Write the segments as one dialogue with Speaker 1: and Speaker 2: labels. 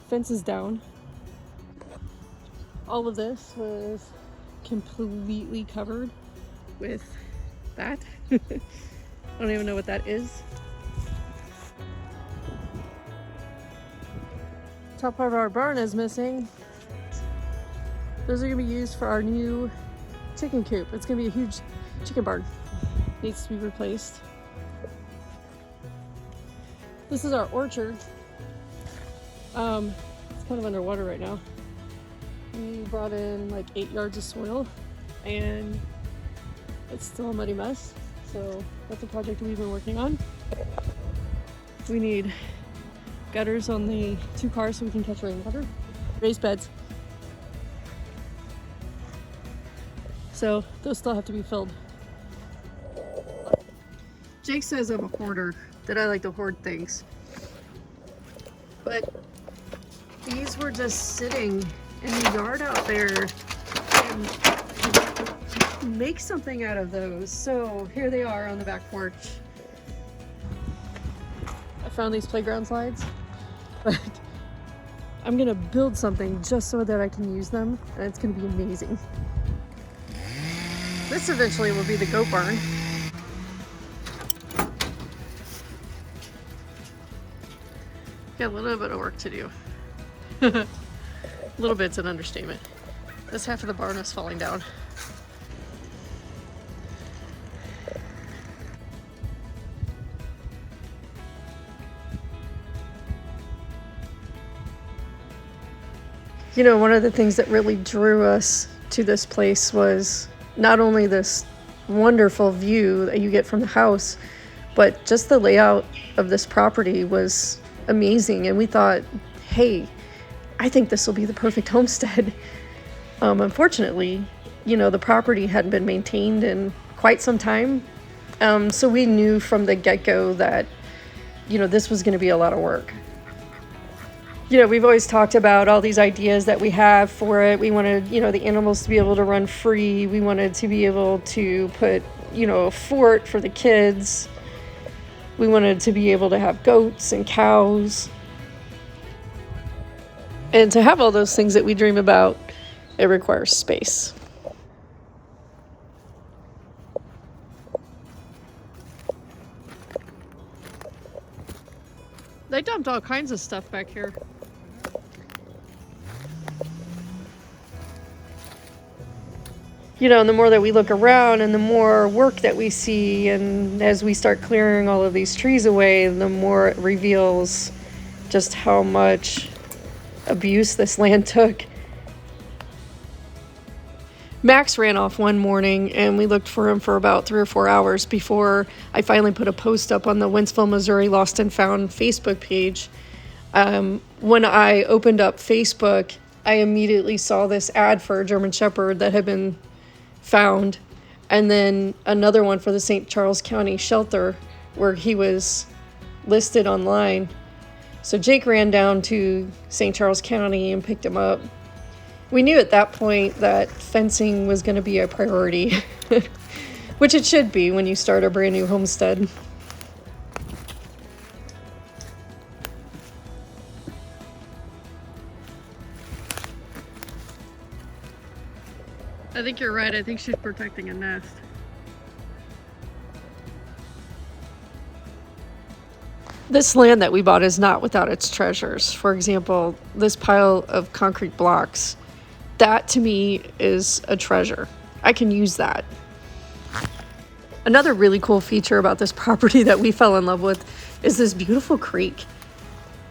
Speaker 1: fences down. All of this was completely covered with that. I don't even know what that is. Top part of our barn is missing. Those are gonna be used for our new chicken coop. It's gonna be a huge chicken barn. Needs to be replaced. This is our orchard. It's kind of underwater right now. We brought in like 8 yards of soil and it's still a muddy mess. So that's a project we've been working on. We need gutters on the 2 cars so we can catch rainwater. Raised beds. So those still have to be filled. Jake says I'm a hoarder, that I like to hoard things. But these were just sitting in the yard out there and make something out of those. So here they are on the back porch. I found these playground slides, but I'm gonna build something just so that I can use them, and it's gonna be amazing. This eventually will be the goat barn. Got a little bit of work to do. A little bit's an understatement. This half of the barn is falling down. You know, one of the things that really drew us to this place was not only this wonderful view that you get from the house, but just the layout of this property was amazing. And we thought, hey, I think this will be the perfect homestead. Unfortunately, you know, the property hadn't been maintained in quite some time. So we knew from the get-go that, you know, this was going to be a lot of work. You know, we've always talked about all these ideas that we have for it. We wanted, you know, the animals to be able to run free. We wanted to be able to put, you know, a fort for the kids. We wanted to be able to have goats and cows. And to have all those things that we dream about, it requires space. They dumped all kinds of stuff back here. You know, and the more that we look around and the more work that we see, and as we start clearing all of these trees away, the more it reveals just how much abuse this land took. Max ran off one morning and we looked for him for about 3 or 4 hours before I finally put a post up on the Wentzville, Missouri Lost and Found Facebook page. When I opened up Facebook, I immediately saw this ad for a German Shepherd that had been found, and then another one for the St. Charles County shelter where he was listed online. So Jake ran down to St. Charles County and picked him up. We knew at that point that fencing was going to be a priority, which it should be when you start a brand new homestead. I think you're right. I think she's protecting a nest. This land that we bought is not without its treasures. For example, this pile of concrete blocks, that to me is a treasure. I can use that. Another really cool feature about this property that we fell in love with is this beautiful creek.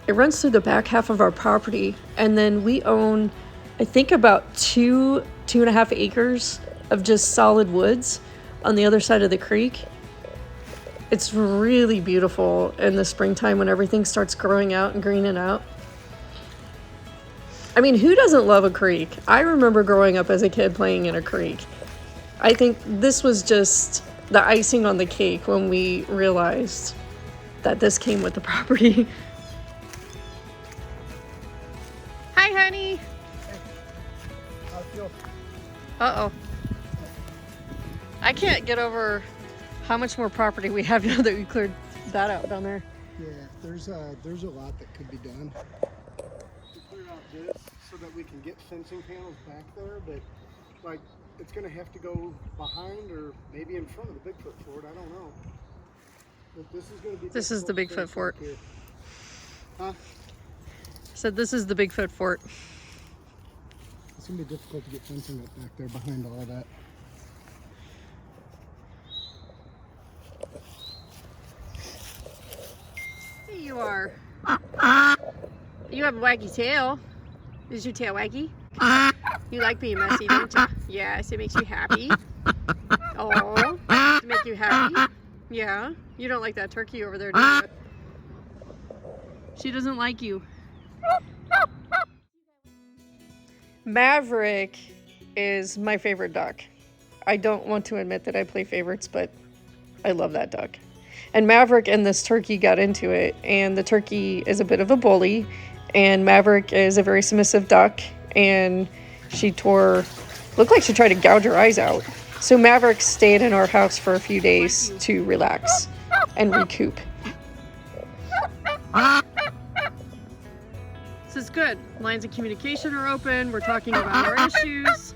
Speaker 1: It runs through the back half of our property, and then we own, I think, about 2.5 acres of just solid woods on the other side of the creek. It's really beautiful in the springtime when everything starts growing out and greening out. I mean, who doesn't love a creek? I remember growing up as a kid playing in a creek. I think this was just the icing on the cake when we realized that this came with the property. Hi, honey. Uh-oh. I can't get over how much more property we have now that we cleared that out down there.
Speaker 2: Yeah, there's a lot that could be done. out this so that we can get fencing panels back there, but like it's gonna have to go behind or maybe in front of the Bigfoot fort. I don't know. But this is gonna be.
Speaker 1: This is the Bigfoot fort.
Speaker 2: Huh?
Speaker 1: So this is the Bigfoot fort.
Speaker 2: It's gonna be difficult to get fencing up back there behind all of that.
Speaker 1: Here you are. You have a waggy tail. Is your tail waggy? You like being messy, don't you? Yes, it makes you happy. Oh, does it make you happy? Yeah. You don't like that turkey over there, do you? She doesn't like you. Maverick is my favorite duck. I don't want to admit that I play favorites, but I love that duck. And Maverick and this turkey got into it, and the turkey is a bit of a bully, and Maverick is a very submissive duck, and she looked like she tried to gouge her eyes out. So Maverick stayed in our house for a few days to relax and recoup. This is good. Lines of communication are open. We're talking about our issues.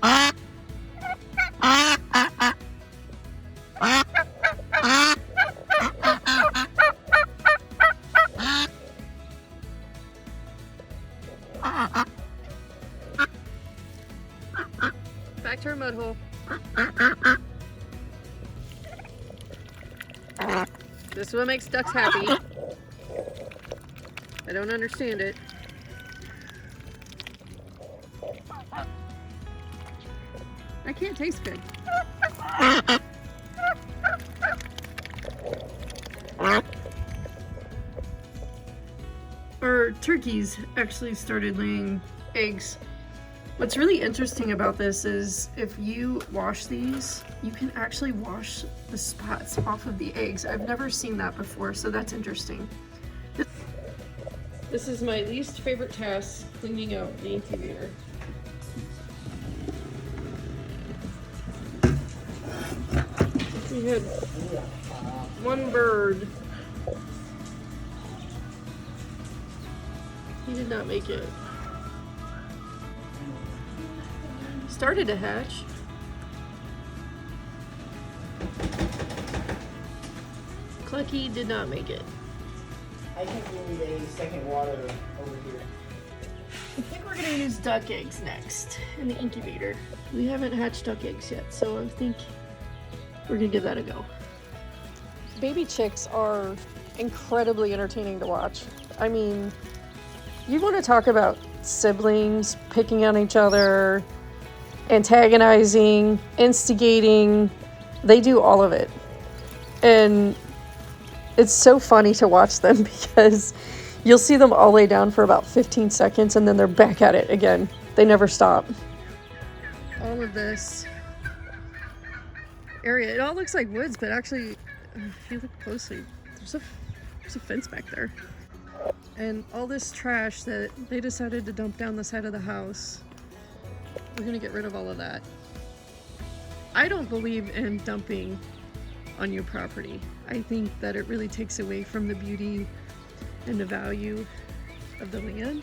Speaker 1: Back to our mud hole. This is what makes ducks happy. I don't understand it. I can't taste good. Our turkeys actually started laying eggs. What's really interesting about this is if you wash these, you can actually wash the spots off of the eggs. I've never seen that before, so that's interesting. This is my least favorite task, cleaning out the incubator. We had one bird. He did not make it. Started to hatch. Clucky did not make it.
Speaker 3: I think we need a second water over here.
Speaker 1: I think we're gonna use duck eggs next in the incubator. We haven't hatched duck eggs yet, so I think we're gonna give that a go. Baby chicks are incredibly entertaining to watch. I mean, you want to talk about siblings picking on each other, antagonizing, instigating. They do all of it. And it's so funny to watch them because you'll see them all lay down for about 15 seconds and then they're back at it again. They never stop. All of this area, it all looks like woods, but actually, if you look closely, there's a fence back there. And all this trash that they decided to dump down the side of the house, we're gonna get rid of all of that. I don't believe in dumping on your property. I think that it really takes away from the beauty and the value of the land.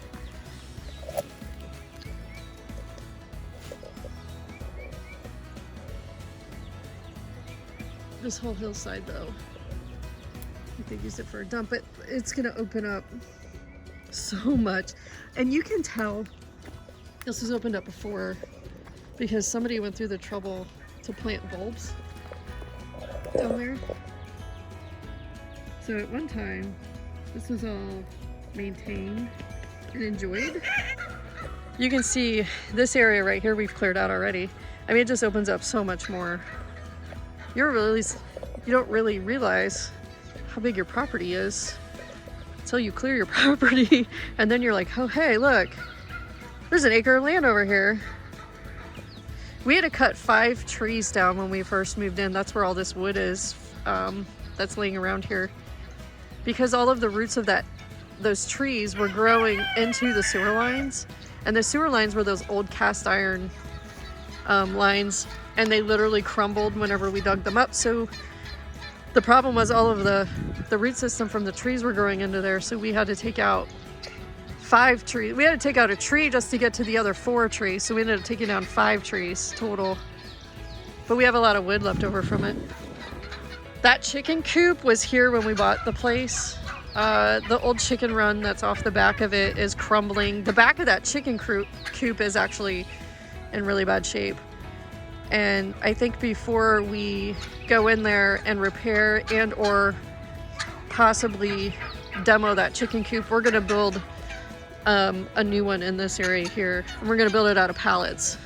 Speaker 1: This whole hillside though, I think they used it for a dump, but it's gonna open up so much. And you can tell this was opened up before because somebody went through the trouble to plant bulbs down there. So at one time, this was all maintained and enjoyed. You can see this area right here we've cleared out already. I mean, it just opens up so much more. You don't really realize how big your property is until you clear your property, and then you're like, oh hey, look, there's an acre of land over here. We had to cut 5 trees down when we first moved in. That's where all this wood is that's laying around here, because all of the roots of those trees were growing into the sewer lines, and the sewer lines were those old cast iron lines, and they literally crumbled whenever we dug them up. So the problem was all of the root system from the trees were growing into there, so we had to take out 5 trees. We had to take out a tree just to get to the other 4 trees, so we ended up taking down 5 trees total. But we have a lot of wood left over from it. That chicken coop was here when we bought the place. The old chicken run that's off the back of it is crumbling. The back of that chicken coop is actually in really bad shape. And I think before we go in there and repair and or possibly demo that chicken coop, we're gonna build a new one in this area here. And we're gonna build it out of pallets.